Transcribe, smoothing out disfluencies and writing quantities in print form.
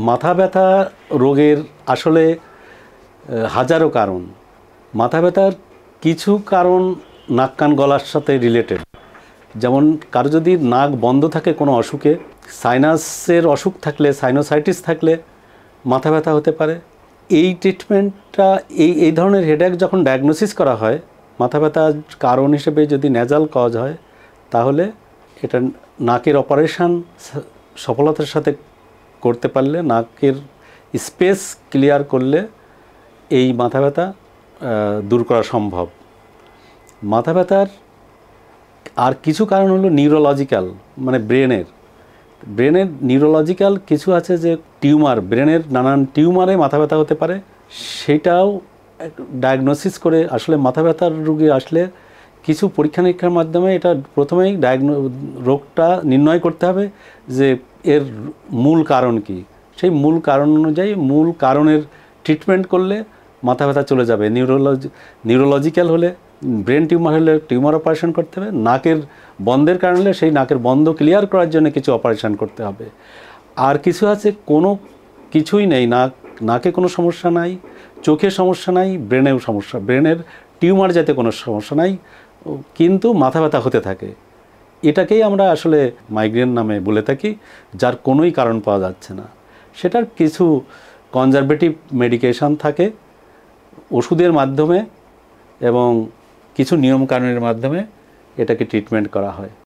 মাথা ব্যথা রোগের আসলে হাজারো কারণ। মাথা ব্যথার কিছু কারণ নাক কান গলার সাথে রিলেটেড। যেমন কারো যদি নাক বন্ধ থাকে কোনো অসুখে, সাইনাসের অসুখ থাকলে, সাইনোসাইটিস থাকলে মাথা ব্যথা হতে পারে। এই ট্রিটমেন্টটা এই ধরনের হেডেক যখন ডায়াগনোসিস করা হয়, মাথা ব্যথার কারণ হিসেবে যদি নেজাল কজ হয়, তাহলে এটা নাকের অপারেশন সফলতার সাথে করতে পারলে, নাকের স্পেস ক্লিয়ার করলে এই মাথা ব্যথা দূর করা সম্ভব। মাথা ব্যথার আর কিছু কারণ হলো নিউরোলজিক্যাল, মানে ব্রেনের নিউরোলজিক্যাল কিছু আছে, যে টিউমার, ব্রেনের নানান টিউমারে মাথা ব্যথা হতে পারে। সেটাও ডায়াগনোসিস করে, আসলে মাথা ব্যথার রোগী আসলে কিছু পরীক্ষা নিরীক্ষার মাধ্যমে এটা প্রথমেই রোগটা নির্ণয় করতে হবে যে এর মূল কারণ কি। সেই মূল কারণ অনুযায়ী মূল কারণের ট্রিটমেন্ট করলে মাথা ব্যথা চলে যাবে। নিউরোলজিক্যাল হলে, ব্রেন টিউমার হলে টিউমার অপারেশন করতে হবে। নাকের বন্ধের কারণ হলে সেই নাকের বন্ধ ক্লিয়ার করার জন্য কিছু অপারেশন করতে হবে। আর কিছু আছে কোনো কিছুই নেই, নাকে কোনো সমস্যা নাই, চোখে সমস্যা নাই, ব্রেনেও সমস্যা, ব্রেনের টিউমার যাতে কোনো সমস্যা নাই, কিন্তু মাথা ব্যথা হতে থাকে। এটাকেই আমরা আসলে মাইগ্রেন নামে বলে থাকি, যার কোনোই কারণ পাওয়া যাচ্ছে না। সেটার কিছু কনজারভেটিভ মেডিকেশন থাকে ওষুধের মাধ্যমে, এবং কিছু নিয়মকানুনের মাধ্যমে এটাকে ট্রিটমেন্ট করা হয়।